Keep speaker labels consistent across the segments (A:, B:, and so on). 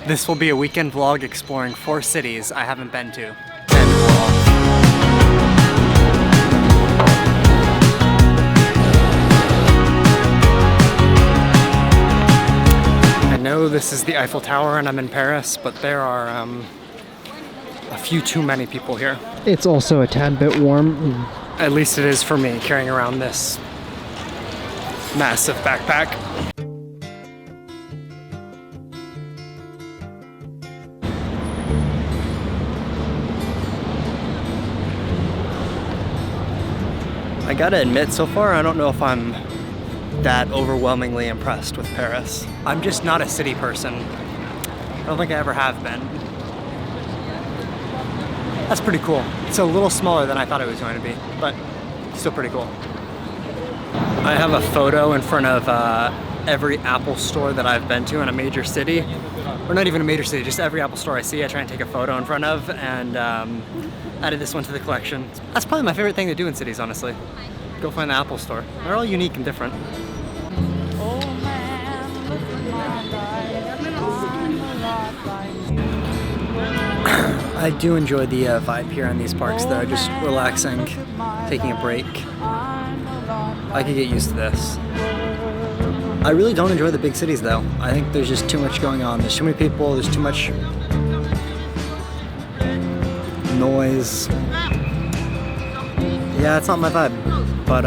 A: This will be a weekend vlog exploring 4 cities I haven't been to. And we're off. I know this is the Eiffel Tower and I'm in Paris, but there are a few too many people here. It's also a tad bit warm. At least it is for me, carrying around this massive backpack. I gotta admit, so far I don't know if I'm that overwhelmingly impressed with Paris. I'm just not a city person. I don't think I ever have been. That's pretty cool. It's a little smaller than I thought it was going to be, but still pretty cool. I have a photo in front of every Apple store that I've been to in a major city. Or not even a major city, just every Apple store I see, I try and take a photo in front of, and added this one to the collection. That's probably my favorite thing to do in cities, honestly. Go find the Apple store. They're all unique and different. I do enjoy the vibe here in these parks though, just relaxing, taking a break. I could get used to this. I really don't enjoy the big cities though. I think there's just too much going on. There's too many people, there's too much noise. Yeah, it's not my vibe, but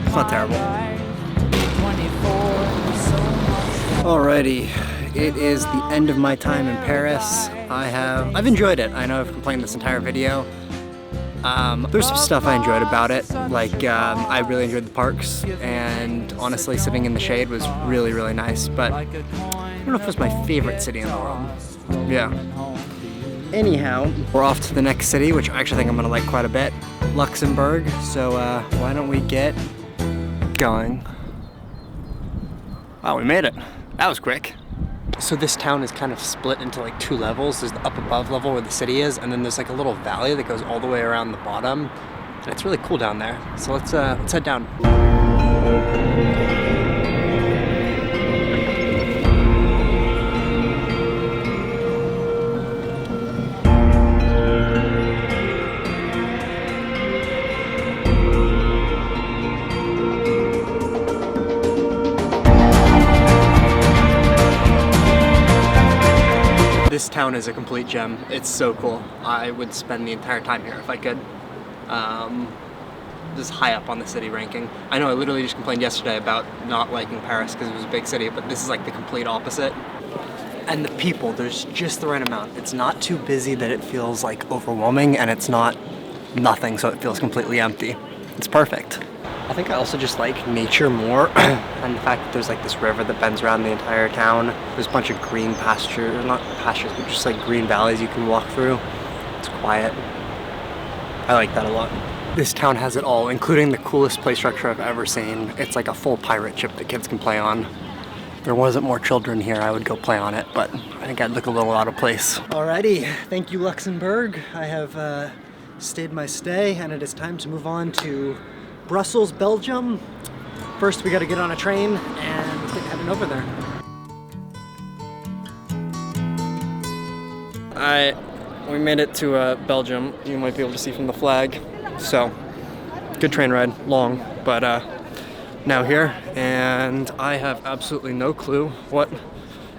A: it's not terrible. Alrighty, it is the end of my time in Paris. I've enjoyed it. I know I've complained this entire video. There's some stuff I enjoyed about it, like I really enjoyed the parks, and honestly sitting in the shade was really, really nice, but I don't know if it was my favorite city in the world. Yeah. Anyhow, we're off to the next city, which I actually think I'm gonna like quite a bit, Luxembourg, so why don't we get going. Wow, we made it. That was quick. So this town is kind of split into like 2 levels. There's the up above level where the city is, and then there's like a little valley that goes all the way around the bottom. And it's really cool down there. So let's head down. This town is a complete gem. It's so cool. I would spend the entire time here if I could. This is high up on the city ranking. I know I literally just complained yesterday about not liking Paris because it was a big city, but this is like the complete opposite. And the people, there's just the right amount. It's not too busy that it feels like overwhelming, and it's not nothing so it feels completely empty. It's perfect. I think I also just like nature more, and the fact that there's like this river that bends around the entire town. There's a bunch of green pastures, not pastures, but just like green valleys you can walk through. It's quiet. I like that a lot. This town has it all, including the coolest play structure I've ever seen. It's like a full pirate ship that kids can play on. If there wasn't more children here, I would go play on it, but I think I'd look a little out of place. Alrighty, thank you Luxembourg. I have stayed my stay, and it is time to move on to Brussels, Belgium. First, we gotta get on a train and get heading over there. We made it to Belgium. You might be able to see from the flag. So, good train ride, long, but now here, and I have absolutely no clue what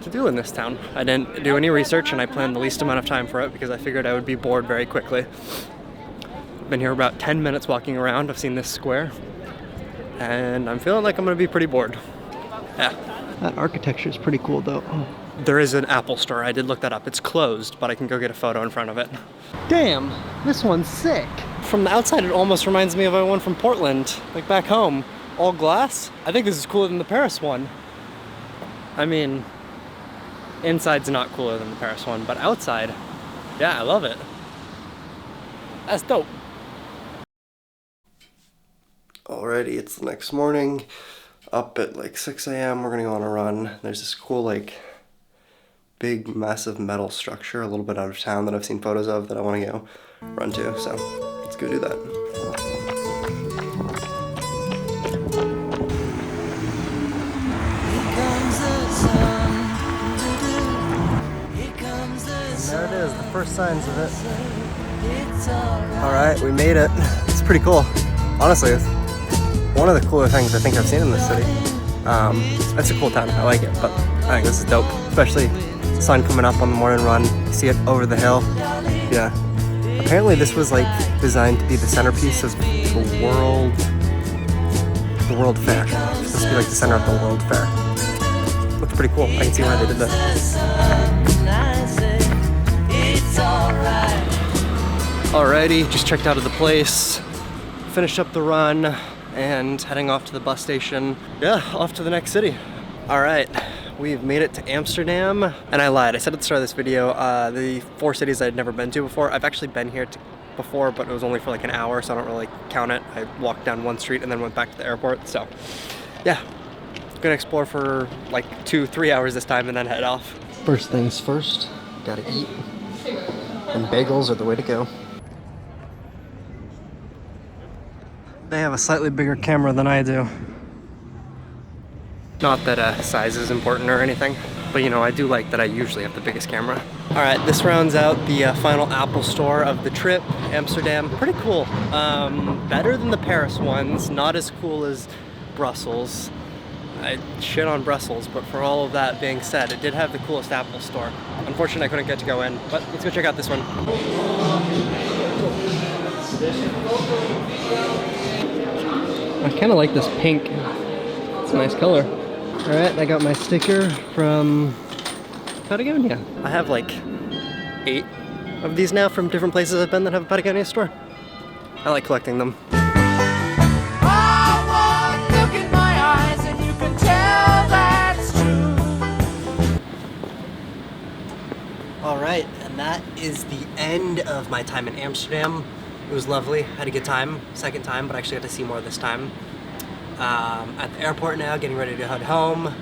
A: to do in this town. I didn't do any research, and I planned the least amount of time for it because I figured I would be bored very quickly. Been here about 10 minutes walking around. I've seen this square, and I'm feeling like I'm gonna be pretty bored. Yeah. That architecture is pretty cool though. There is an Apple store. I did look that up. It's closed, but I can go get a photo in front of it. Damn, this one's sick. From the outside, it almost reminds me of one from Portland, like back home. All glass. I think this is cooler than the Paris one. I mean, inside's not cooler than the Paris one, but outside, yeah, I love it. That's dope.
B: Alrighty, it's the next morning, up at like 6 a.m. We're gonna go on a run. There's this cool like big massive metal structure a little bit out of town that I've seen photos of that I want to go run to, so let's go do that.
C: Here comes the sun.
B: first signs of it. All right, we made it. It's pretty cool. Honestly, it's one of the cooler things I think I've seen in this city. It's a cool town. I like it, but I think this is dope. Especially the sun coming up on the morning run. You see it over the hill. Yeah. Apparently this was like designed to be the centerpiece of the World Fair. It's supposed to be like the center of the World Fair. Looks pretty cool. I can see why they did this. Alrighty, just checked out of the place, finished up the run, and heading off to the bus station. Yeah, off to the next city. Alright, we've made it to Amsterdam, and I lied. I said at the start of this video, the 4 cities I'd never been to before. I've actually been here before, but it was only for like an hour, so I don't really count it. I walked down one street and then went back to the airport, so yeah. Gonna explore for like 2-3 hours this time and then head off. First things first, gotta eat. And bagels are the way to go. They have a slightly bigger camera than I do. Not that size is important or anything, but you know, I do like that I usually have the biggest camera. All right, this rounds out the final Apple store of the trip, Amsterdam. Pretty cool. Better than the Paris ones, not as cool as Brussels. I shit on Brussels, but for all of that being said, it did have the coolest Apple store. Unfortunately, I couldn't get to go in, but let's go check out this one. I kind of like this pink. It's a nice color. All right, I got my sticker from Patagonia. I have like 8 of these now from different places I've been that have a Patagonia store. I like collecting them. Alright, and that is the end of my time in Amsterdam. It was lovely, had a good time, second time, but I actually got to see more this time. At the airport now, getting ready to head home.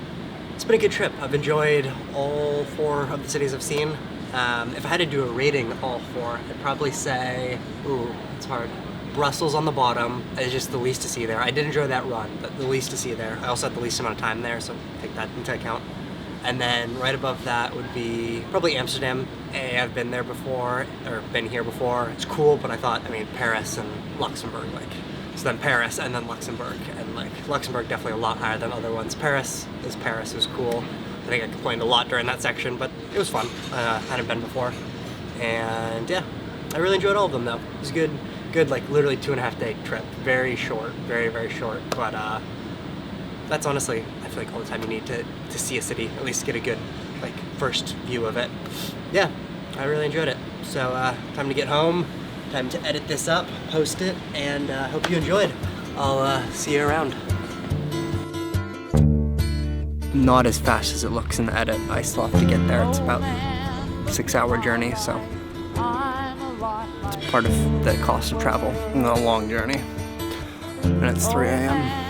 B: It's been a good trip. I've enjoyed all 4 of the cities I've seen. If I had to do a rating of all 4, I'd probably say, ooh, it's hard. Brussels on the bottom is just the least to see there. I did enjoy that run, but the least to see there. I also had the least amount of time there, so take that into account. And then right above that would be probably Amsterdam. I've been there before, or been here before. It's cool, but I thought, I mean, Paris and Luxembourg, like, so then Paris and then Luxembourg. And like, Luxembourg definitely a lot higher than other ones. Paris, it was cool. I think I complained a lot during that section, but it was fun. Hadn't been before. And yeah, I really enjoyed all of them though. It was good, like literally 2.5 day trip. Very short, very, very short. But that's honestly, I feel like all the time you need to see a city, at least get a good like first view of it. Yeah, I really enjoyed it. So time to get home, time to edit this up, post it, and hope you enjoyed. I'll see you around. Not as fast as it looks in the edit. I still have to get there. It's about a 6-hour journey, so it's part of the cost of travel. Not a long journey. And it's 3 a.m.